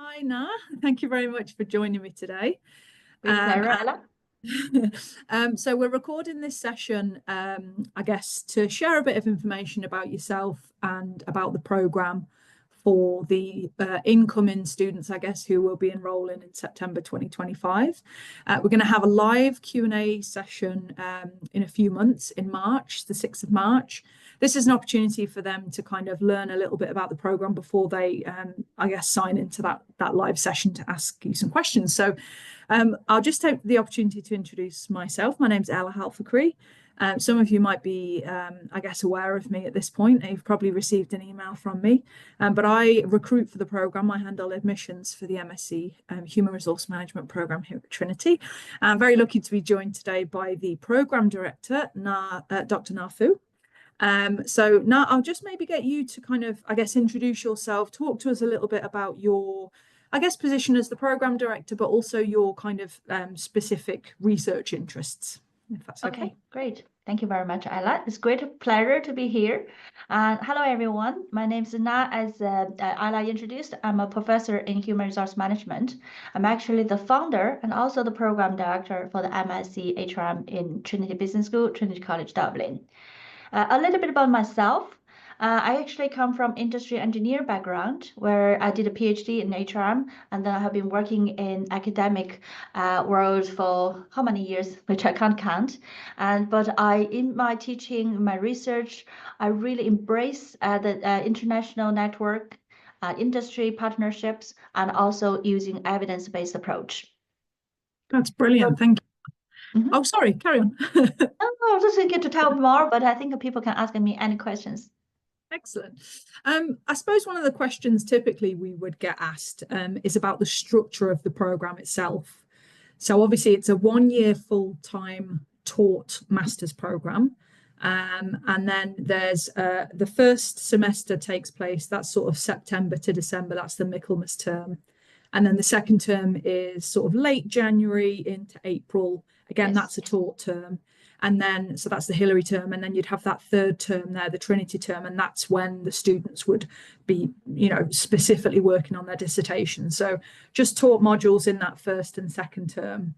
Hi, Na. Thank you very much for joining me today. With Um, pleasure, Ella. so we're recording this session, I guess, to share a bit of information about yourself and about the programme for the incoming students, I guess, who will be enrolling in September 2025. We're going to have a live Q&A session in a few months in March, the 6th of March. This is an opportunity for them to kind of learn a little bit about the programme before they, I guess, sign into that live session to ask you some questions. So I'll just take the opportunity to introduce myself. My name's Ella Halfacree. Some of you might be, I guess, aware of me at this point. You've probably received an email from me, but I recruit for the programme. I handle admissions for the MSc Human Resource Management programme here at Trinity. I'm very lucky to be joined today by the programme director, Dr. Na Phu. So now I'll just maybe get you to kind of, I guess, introduce yourself, talk to us a little bit about your, I guess, position as the program director, but also your kind of specific research interests, if that's okay. Great. Thank you very much, Ella. It's great pleasure to be here. Hello, everyone. My name is Na. As Ella introduced, I'm a professor in human resource management. I'm actually the founder and also the program director for the MSc HRM in Trinity Business School, Trinity College Dublin. A little bit about myself. I actually come from industry engineer background where I did a PhD in HRM, and then I have been working in academic world for how many years, which I can't count. But in my teaching, my research, I really embrace the international network, industry partnerships, and also using evidence-based approach. That's brilliant. Thank you. Mhm. Oh, sorry, carry on. I was just thinking to tell more, but I think people can ask me any questions. Excellent. I suppose one of the questions typically we would get asked is about the structure of the program itself. So obviously it's a 1 year full-time taught master's program. And then there's the first semester takes place, that's sort of September to December, that's the Michaelmas term. And then the second term is sort of late January into April. Again, Yes. that's a taught term. And then, so that's the Hilary term. And then you'd have that third term there, the Trinity term. And that's when the students would be, specifically working on their dissertation. So just taught modules in that first and second term.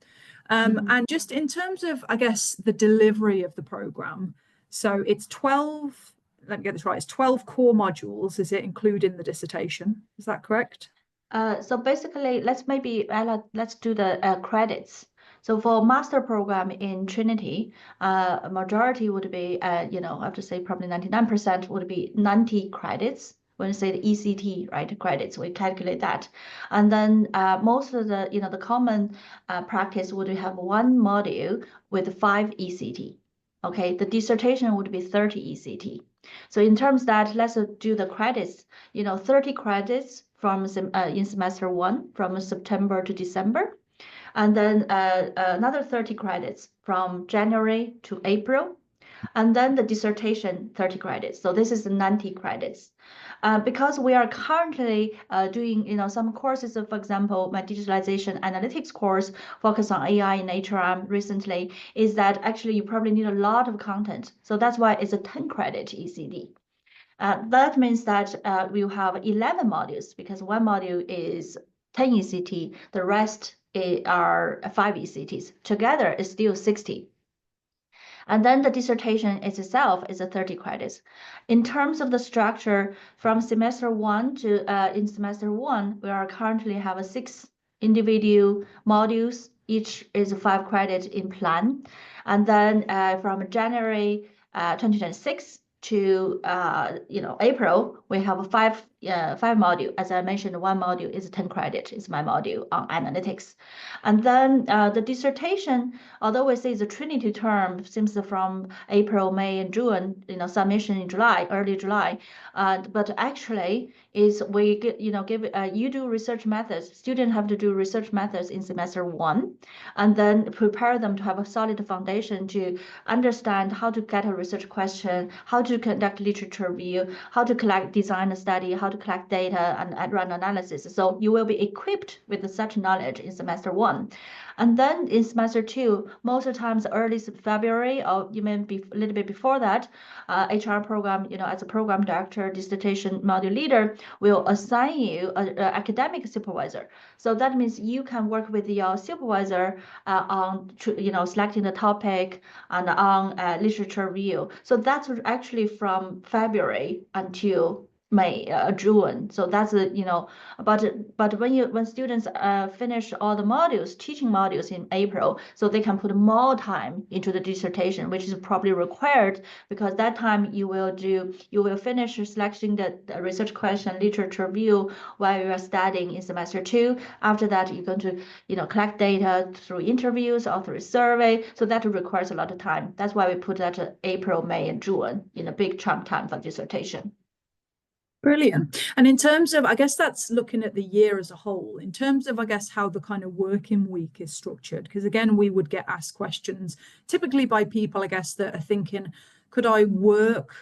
And just in terms of, I guess, the delivery of the program. So it's 12, let me get this right, it's 12 core modules. Is it including the dissertation? Is that correct? So basically, let's do the credits. So for master program in Trinity, a majority would be, I have to say probably 99% would be 90 credits. When you say the ECT, right, credits, we calculate that. And then most of the common practice would have one module with 5 ECT. Okay, the dissertation would be 30 ECT. So in terms that, let's do the credits, 30 credits from in semester 1 from September to December, and then another 30 credits from January to April, and then the dissertation 30 credits. So this is the 90 credits. Because we are currently doing some courses, for example, my digitalization analytics course focused on AI and HRM recently, is that actually you probably need a lot of content. So that's why it's a 10 credit ECD. That means that we'll have 11 modules because one module is 10 ECT, the rest are 5 ECTs. Together, it's still 60. And then the dissertation itself is a 30 credits. In terms of the structure, from semester 1 to in semester 1, we are currently have 6 individual modules. Each is 5 credits in plan. And then from January 2026 to April, we have 5 module. As I mentioned, one module is 10 credit. It's my module on analytics. And then the dissertation, although we say it's a Trinity term, seems from April, May, and June, submission in July, early July. But actually, is we give you do research methods. Students have to do research methods in semester 1, and then prepare them to have a solid foundation to understand how to get a research question, how to conduct literature review, how to collect, design a study, how to collect data and run analysis. So you will be equipped with such knowledge in semester 1. And then in semester 2, most of the times early February, or even a little bit before that, HR program, as a program director, dissertation module leader, will assign you an academic supervisor. So that means you can work with your supervisor on, selecting the topic and on literature review. So that's actually from February until May, June. So that's but when students finish all the modules, teaching modules in April, so they can put more time into the dissertation, which is probably required because that time you will finish selecting the research question, literature review while you are studying in semester 2. After that, you're going to collect data through interviews or through survey. So that requires a lot of time. That's why we put that April, May, and June in a big chunk time for dissertation. Brilliant. And in terms of, I guess that's looking at the year as a whole, in terms of, I guess, how the kind of working week is structured, because again, we would get asked questions typically by people, I guess, that are thinking, could I work,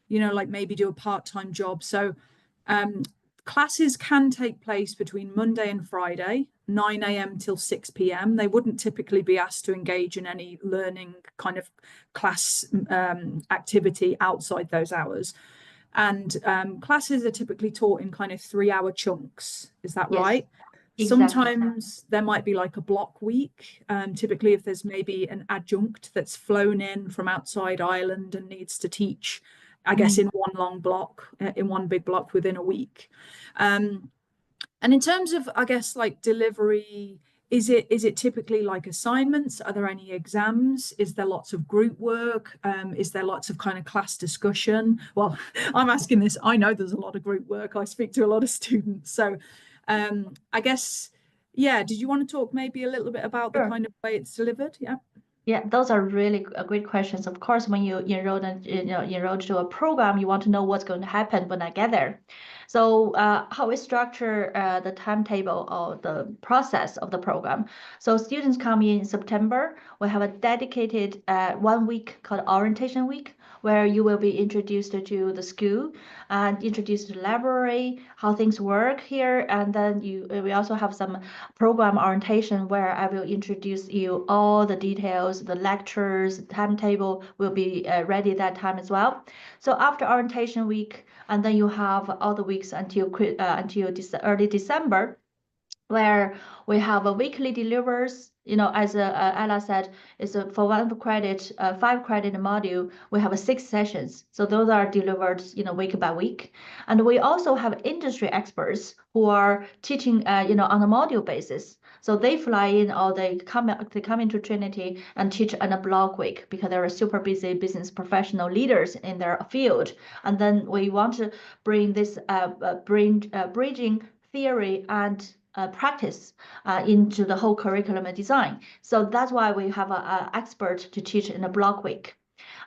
like maybe do a part-time job? So classes can take place between Monday and Friday, 9 a.m. till 6 p.m. They wouldn't typically be asked to engage in any learning kind of class activity outside those hours. And classes are typically taught in kind of 3-hour chunks. Is that right? Exactly. Sometimes there might be like a block week. Typically, if there's maybe an adjunct that's flown in from outside Ireland and needs to teach, I guess, in one long block, in one big block within a week. And in terms of, I guess, like delivery, is it typically like assignments? Are there any exams? Is there lots of group work? Is there lots of kind of class discussion? Well, I'm asking this. I know there's a lot of group work. I speak to a lot of students. So I guess, yeah, did you want to talk maybe a little bit about the kind of way it's delivered? Yeah. Yeah, those are really great questions. Of course, when you enroll to a program, you want to know what's going to happen when I get there. So how we structure the timetable or the process of the program. So students come in September. We have a dedicated 1 week called orientation week, where you will be introduced to the school and introduced to the library, how things work here. And then we also have some program orientation where I will introduce you all the details, the lectures, timetable will be ready that time as well. So after orientation week, and then you have all the weeks until early December, where we have a weekly delivers. As Ella said, is for 1 credit, 5 credit module, we have 6 sessions. So those are delivered, week by week. And we also have industry experts who are teaching, on a module basis. So they fly in or they come into Trinity and teach on a block week because they're super busy business professional leaders in their field. And then we want to bring this, bridging theory and practice into the whole curriculum and design. So that's why we have an expert to teach in a block week.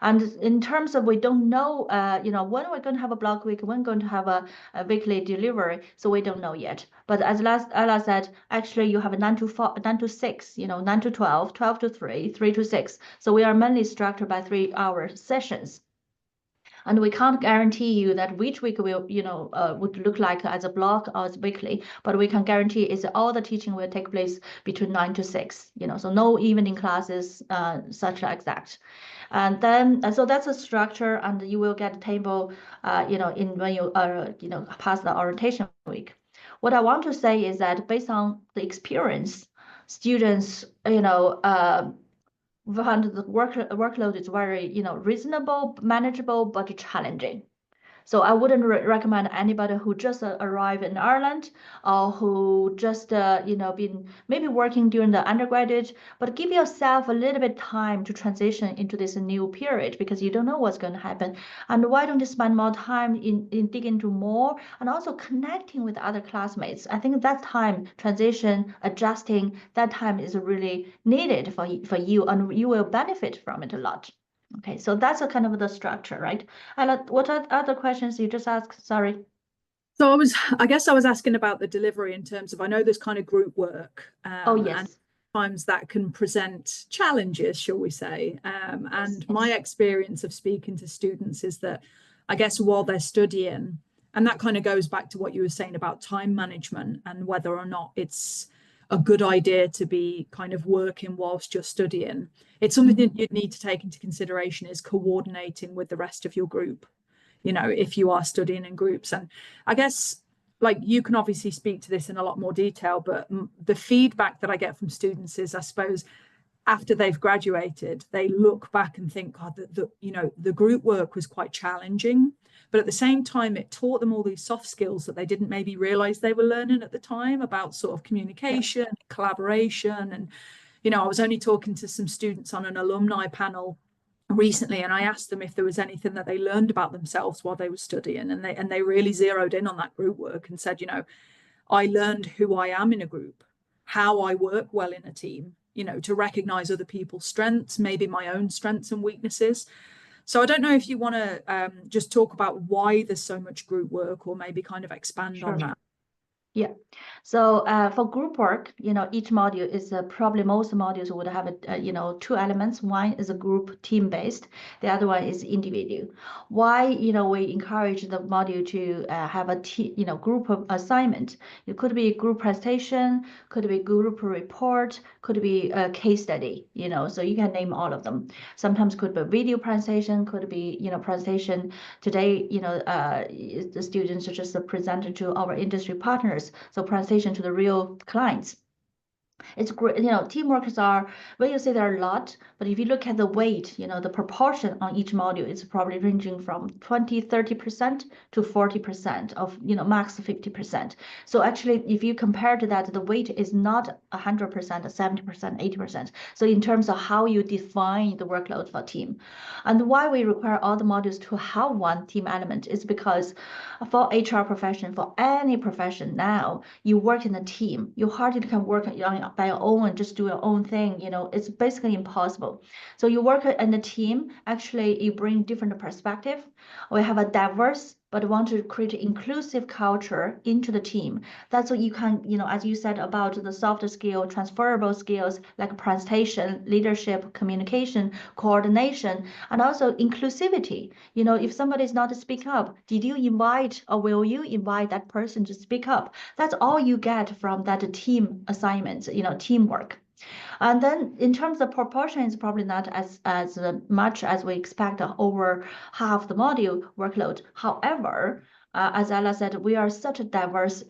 And in terms of, we don't know, when we're going to have a block week, when we're going to have a weekly delivery, so we don't know yet. But as Ella said, actually you have a 9 to 6, 9 to 12, 12 to 3, 3 to 6. So we are mainly structured by 3-hour sessions. And we can't guarantee you that which week will, would look like as a block or as weekly, but we can guarantee is all the teaching will take place between 9 to 6, so no evening classes, such like that. And then, so that's a structure, and you will get a table, in when you pass the orientation week. What I want to say is that based on the experience, students, found the workload is very, reasonable, manageable, but challenging. So I wouldn't recommend anybody who just arrived in Ireland or who just, been maybe working during the undergraduate, but give yourself a little bit time to transition into this new period because you don't know what's going to happen. And why don't you spend more time in digging into more and also connecting with other classmates? I think that time, transition, adjusting, that time is really needed for you and you will benefit from it a lot. Okay, so that's a kind of the structure, right? And what are other questions you just asked? Sorry. So I guess I was asking about the delivery in terms of, I know there's kind of group work. Oh, yes. And sometimes that can present challenges, shall we say. And my experience of speaking to students is that I guess while they're studying, And that kind of goes back to what you were saying about time management and whether or not it's a good idea to be kind of working whilst you're studying. It's something that you need to take into consideration is coordinating with the rest of your group, you know, if you are studying in groups. And I guess like you can obviously speak to this in a lot more detail, but the feedback that I get from students is, I suppose, after they've graduated, they look back and think, God, you know, the group work was quite challenging, but at the same time, it taught them all these soft skills that they didn't maybe realize they were learning at the time about sort of communication, collaboration. And, you know, I was only talking to some students on an alumni panel recently, and I asked them if there was anything that they learned about themselves while they were studying, and they really zeroed in on that group work and said, you know, I learned who I am in a group, how I work well in a team, you know, to recognize other people's strengths, maybe my own strengths and weaknesses. So I don't know if you want to just talk about why there's so much group work, or maybe kind of expand on that. Yeah. So for group work, you know, each module is probably most modules would have, you know, two elements. One is a group team based. The other one is individual. Why, you know, we encourage the module to have a you know, group of assignment. It could be a group presentation, could be group report, could be a case study, you know, so you can name all of them. Sometimes could be a video presentation, could be, you know, presentation. Today, you know, the students are just presented to our industry partners. So presentation to the real clients. It's great, you know, teamworkers are, when you say there are a lot, but if you look at the weight, you know, the proportion on each module, it's probably ranging from 20-30% to 40% of, you know, max 50%. So actually, if you compare to that, the weight is not 100%, 70%, 80%. So in terms of how you define the workload for a team. And why we require all the modules to have one team element is because for HR profession, for any profession now, you work in a team. You hardly can work by your own and just do your own thing. You know, it's basically impossible. So you work in a team. Actually, you bring different perspective. We have a diverse, but want to create inclusive culture into the team. That's what you can, you know, as you said about the soft skill, transferable skills like presentation, leadership, communication, coordination, and also inclusivity. You know, if somebody is not to speak up, did you invite or will you invite that person to speak up? That's all you get from that team assignments, you know, teamwork. And then in terms of proportion, it's probably not as much as we expect over half the module workload. However, as Ella said, we are such a diverse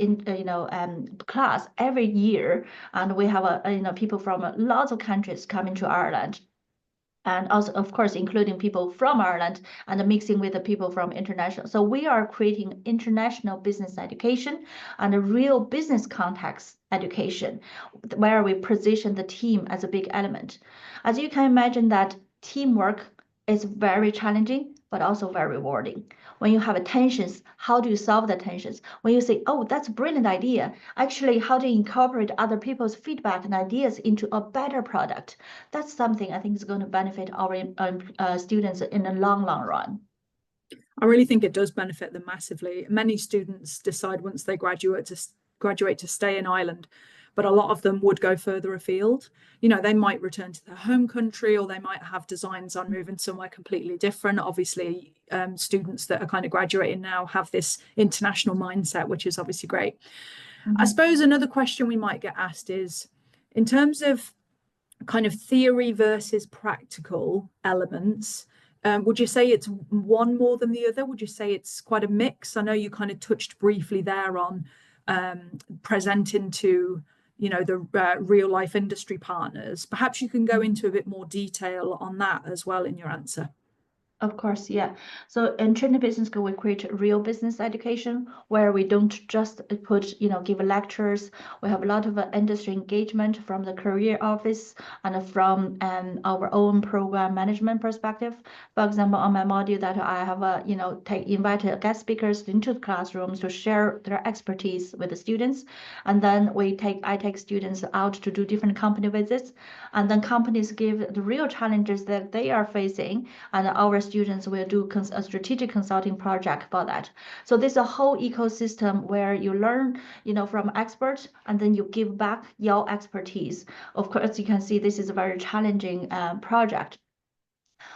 class every year, and we have you know, people from lots of countries coming to Ireland. And also, of course, including people from Ireland and mixing with the people from international. So we are creating international business education and a real business context education, where we position the team as a big element. As you can imagine, that teamwork is very challenging, but also very rewarding. When you have tensions, how do you solve the tensions? When you say, oh, that's a brilliant idea, actually, how do you incorporate other people's feedback and ideas into a better product? That's something I think is going to benefit our students in the long run. I really think it does benefit them massively. Many students decide once they graduate to stay in Ireland, but a lot of them would go further afield. You know, they might return to their home country, or they might have designs on moving somewhere completely different. Obviously, students that are kind of graduating now have this international mindset, which is obviously great. I suppose another question we might get asked is, in terms of kind of theory versus practical elements, would you say it's one more than the other? Would you say it's quite a mix? I know you kind of touched briefly there on presenting to, you know, the real life industry partners. Perhaps you can go into a bit more detail on that as well in your answer. Of course, yeah. So in Trinity Business School, we create real business education where we don't just put, you know, give lectures. We have a lot of industry engagement from the career office and from our own program management perspective. For example, on my module that I have, you know, invited guest speakers into the classrooms to share their expertise with the students. And then I take students out to do different company visits. And then companies give the real challenges that they are facing, and our students will do a strategic consulting project for that. So there's a whole ecosystem where you learn, you know, from experts, and then you give back your expertise. Of course, you can see this is a very challenging project.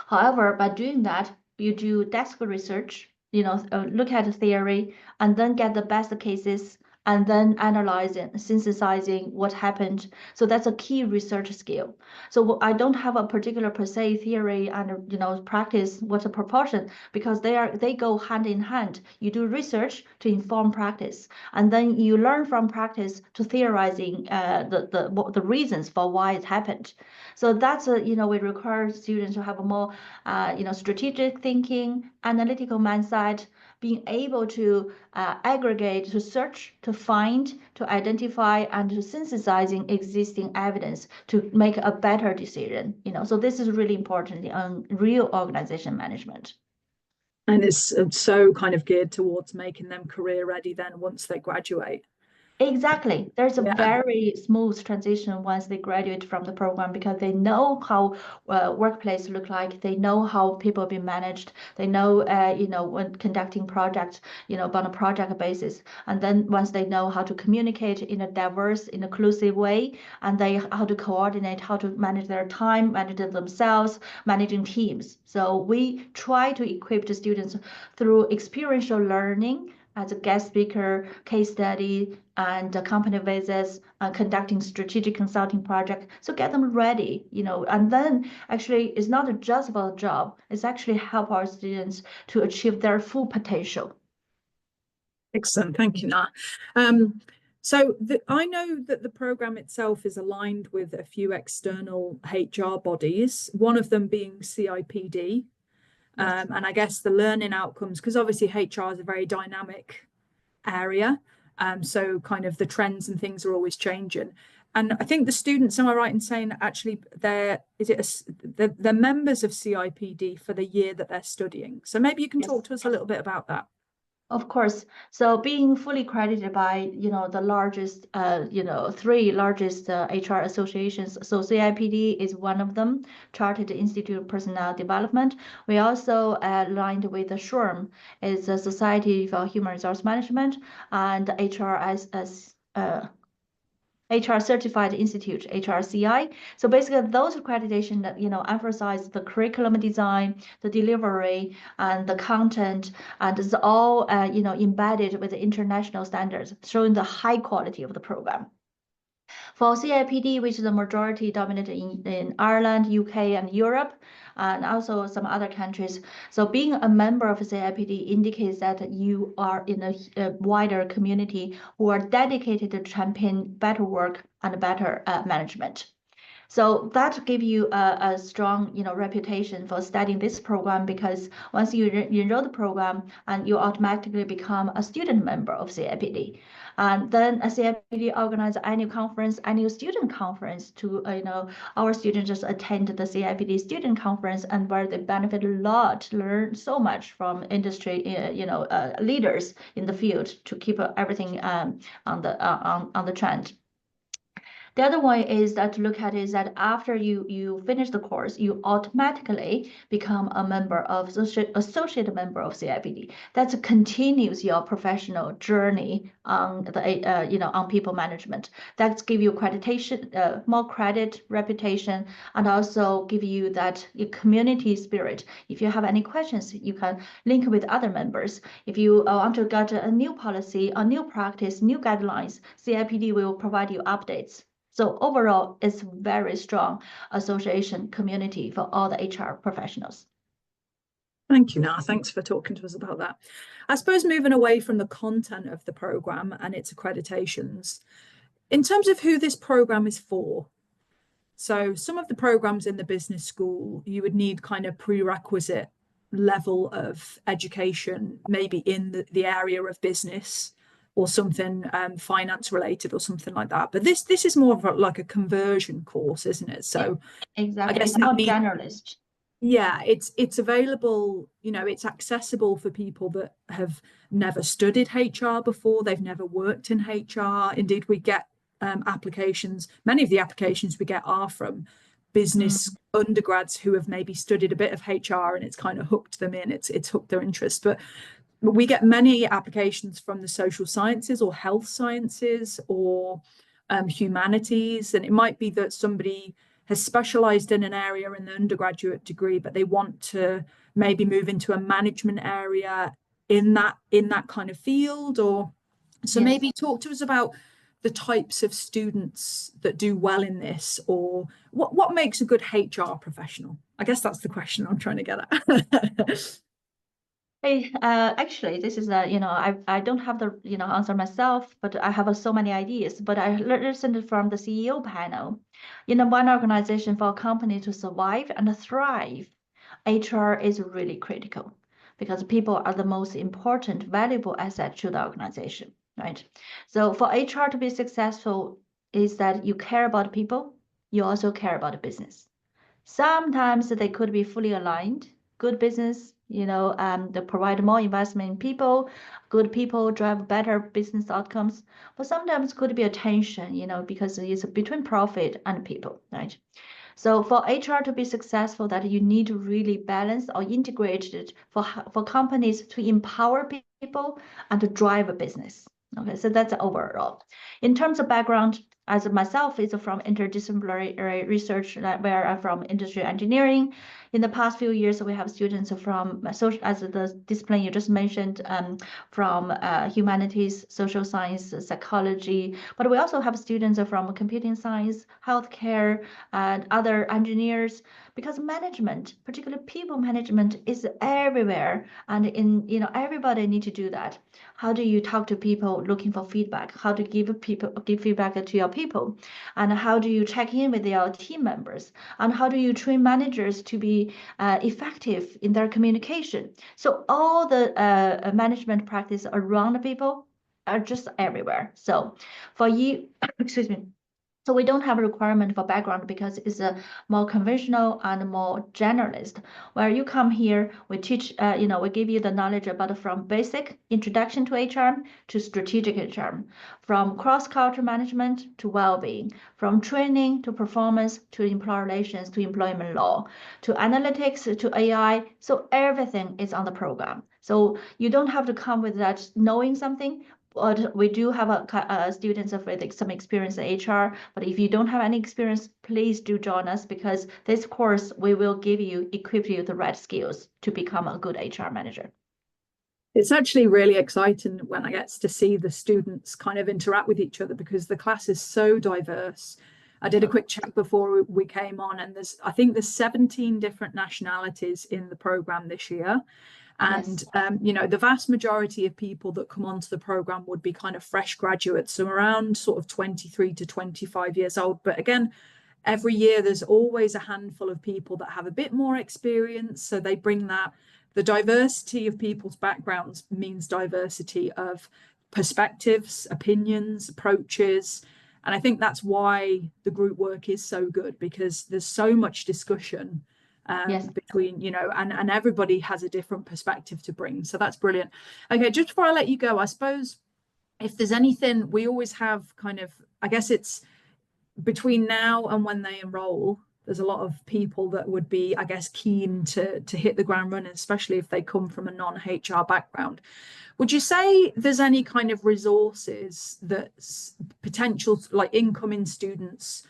However, by doing that, you do desk research, look at the theory and then get the best cases and then analyzing, synthesizing what happened. So that's a key research skill. So I don't have a particular per se theory and practice what's a proportion, because they go hand in hand. You do research to inform practice, and then you learn from practice to theorizing the reasons for why it happened. So that's we require students to have a more strategic thinking, analytical mindset, being able to aggregate, to search, to find, to identify, and to synthesizing existing evidence to make a better decision. So this is really important on real organization management. And it's so kind of geared towards making them career ready then once they graduate. Exactly. There's a very smooth transition once they graduate from the program, because they know how workplace look like. They know how people be managed. They know, when conducting projects, on a project basis. And then once they know how to communicate in a diverse, inclusive way, and how to coordinate, how to manage their time, manage themselves, managing teams. So we try to equip the students through experiential learning, as a guest speaker, case study, and company visits, conducting strategic consulting project. So get them ready, and then actually it's not just about a job, it's actually help our students to achieve their full potential. Excellent, thank you, Na. I know that the program itself is aligned with a few external HR bodies, one of them being CIPD. Yes. And I guess the learning outcomes, because obviously HR is a very dynamic area. So kind of the trends and things are always changing. And I think the students, am I right in saying actually they're members of CIPD for the year that they're studying? So maybe you can talk to us a little bit about that. Of course. So being fully accredited by, the largest, three largest HR associations. So CIPD is one of them, Chartered Institute of Personnel Development. We also aligned with the SHRM, is the Society for Human Resource Management, and HR Certified Institute, HRCI. So basically those accreditation that, emphasize the curriculum design, the delivery, and the content, and it's all, embedded with the international standards, showing the high quality of the program. For CIPD, which is the majority dominated in Ireland, UK, and Europe, and also some other countries. So being a member of CIPD indicates that you are in a wider community who are dedicated to champion better work and better management. So that gives you a strong, reputation for studying this program, because once you enroll the program, and you automatically become a student member of CIPD. And then a CIPD organizes annual conference, annual student conference to, our students just attend the CIPD student conference, and where they benefit a lot, learn so much from industry, leaders in the field to keep everything on the trend. The other one is that to look at is that after you finish the course, you automatically become a member of associate member of CIPD. That continues your professional journey on the on people management. That give you accreditation, more credit, reputation, and also give you that community spirit. If you have any questions, you can link with other members. If you want to get a new policy, a new practice, new guidelines, CIPD will provide you updates. So overall, it's very strong association community for all the HR professionals. Thank you, Na. Thanks for talking to us about that. I suppose moving away from the content of the program and its accreditations, in terms of who this program is for, so some of the programs in the business school, you would need kind of prerequisite level of education, maybe in the area of business, or something finance related or something like that. But this is more of like a conversion course, isn't it? So yeah, exactly. I guess it's more generalist. Yeah, it's available, it's accessible for people that have never studied HR before, they've never worked in HR. Indeed, we get applications, many of the applications we get are from business undergrads who have maybe studied a bit of HR, and it's kind of hooked them in, it's hooked their interest. But we get many applications from the social sciences or health sciences or humanities, and it might be that somebody has specialized in an area in the undergraduate degree, but they want to maybe move into a management area in that kind of field? Or so Yes. maybe talk to us about the types of students that do well in this, or what makes a good HR professional? I guess that's the question I'm trying to get at. Hey, actually, this is I don't have the answer myself, but I have so many ideas. But I listened from the CEO panel. In one organization, for a company to survive and thrive, HR is really critical because people are the most important, valuable asset to the organization, right? So for HR to be successful, is that you care about people, you also care about the business. Sometimes they could be fully aligned. Good business, they provide more investment in people. Good people drive better business outcomes. But sometimes could be a tension, because it's between profit and people, right? So for HR to be successful, that you need to really balance or integrate it for companies to empower people and to drive a business. Okay, so that's overall. In terms of background, as myself is from interdisciplinary research, where I'm from industry engineering. In the past few years, we have students from social, as the discipline you just mentioned, from humanities, social science, psychology, but we also have students from computing science, healthcare, and other engineers, because management, particularly people management, is everywhere, and everybody need to do that. How do you talk to people looking for feedback? How to give feedback to your people? And how do you check in with your team members? And how do you train managers to be effective in their communication? So all the management practice around the people are just everywhere. So for you, excuse me. So we don't have a requirement for background because it's a more conventional and more generalist. Where you come here, we teach, we give you the knowledge about from basic introduction to HR to strategic HR, from cross-culture management to well-being, from training to performance to employee relations to employment law, to analytics to AI. So everything is on the program. So you don't have to come with that knowing something. But we do have students with some experience in HR. But if you don't have any experience, please do join us, because this course we will equip you with the right skills to become a good HR manager. It's actually really exciting when I get to see the students kind of interact with each other, because the class is so diverse. I did a quick check before we came on, and I think there's 17 different nationalities in the program this year. And, Yes. The vast majority of people that come onto the program would be kind of fresh graduates, so around sort of 23 to 25 years old. But again, every year there's always a handful of people that have a bit more experience. So they bring that. The diversity of people's backgrounds means diversity of perspectives, opinions, approaches. And I think that's why the group work is so good, because there's so much discussion between, and everybody has a different perspective to bring. So that's brilliant. Okay, just before I let you go, I suppose if there's anything, we always have kind of, I guess it's between now and when they enroll, there's a lot of people that would be, I guess, keen to hit the ground running, especially if they come from a non-HR background. Would you say there's any kind of resources that potential like incoming students,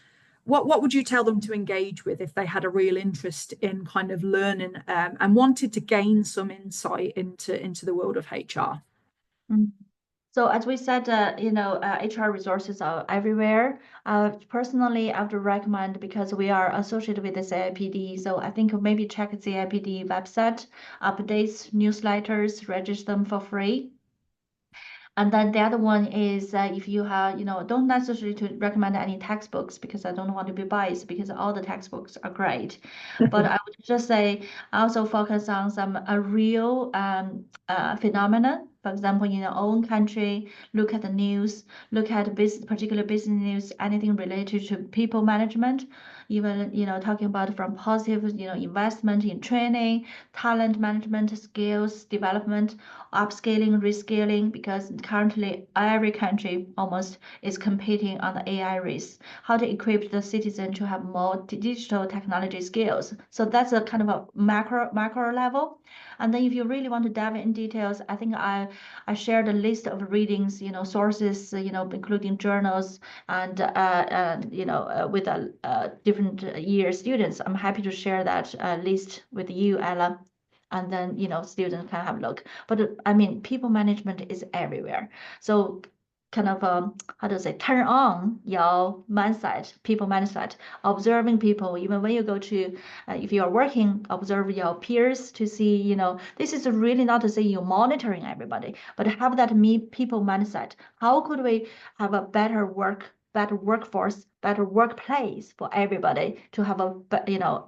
what would you tell them to engage with if they had a real interest in kind of learning and wanted to gain some insight into the world of HR? So as we said, HR resources are everywhere. Personally, I would recommend, because we are associated with the CIPD, so I think maybe check the CIPD website, updates, newsletters, register them for free. And then the other one is if you have, don't necessarily to recommend any textbooks, because I don't want to be biased, because all the textbooks are great. But I would just say also focus on some real phenomena. For example, in your own country, look at the news, look at particular business news, anything related to people management, even, talking about from positive, investment in training, talent management, skills development, upscaling, rescaling, because currently every country almost is competing on the AI race. How to equip the citizen to have more digital technology skills. So that's a kind of a macro level. And then if you really want to dive in details, I think I shared a list of readings, sources, including journals and with different year students. I'm happy to share that list with you, Ella. and then, you know, students can have a look. But I mean, people management is everywhere. So kind of how to say, turn on your mindset, people mindset, observing people. Even when you go to, if you are working, observe your peers to see, you know, this is really not to say you're monitoring everybody, but have that people mindset. How could we have a better workforce, better workplace for everybody to have a, you know,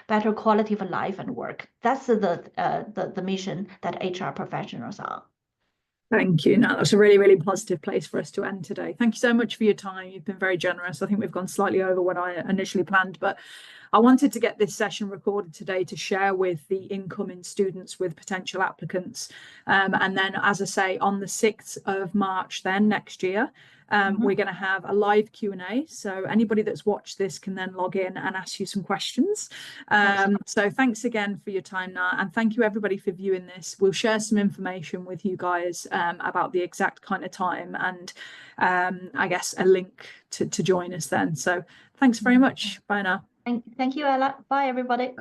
better quality of life and work? That's the mission that HR professionals are. Thank you. No, that's a really, really positive place for us to end today. Thank you so much for your time. You've been very generous. I think we've gone slightly over what I initially planned, but I wanted to get this session recorded today to share with the incoming students, with potential applicants. And then, as I say, on the 6th of March, then next year, we're going to have a live Q&A. So anybody that's watched this can then log in and ask you some questions. So thanks again for your time, Na, and thank you everybody for viewing this. We'll share some information with you guys about the exact kind of time and I guess a link to join us then. So thanks very much. Bye now. Thank you, Ella. Bye, everybody.